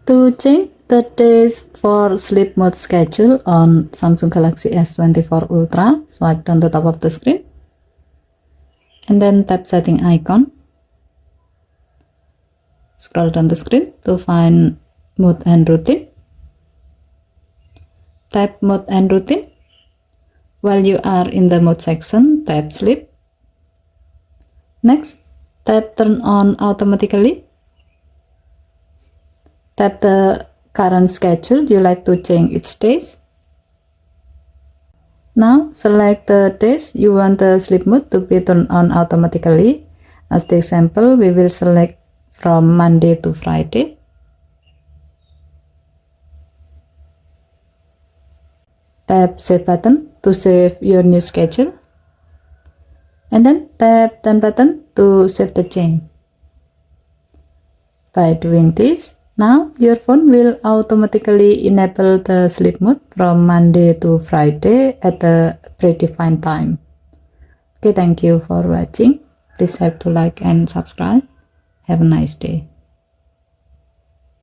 To change the days for sleep mode schedule on Samsung Galaxy S24 Ultra, swipe down the top of the screen and then tap setting icon. Scroll down the screen to find mode and routine. Tap mode and routine. While you are in the mode section, tap sleep. Next, tap turn on automatically. Tap the current schedule you like to change each days. Now select the days you want the sleep mode to be turned on automatically. As the example, we will select from Monday to Friday. Tap save button to save your new schedule. And then tap done button to save the change. By doing this, now your phone will automatically enable the sleep mode from Monday to Friday at a predefined time. Okay, thank you for watching. Please help to like and subscribe. Have a nice day.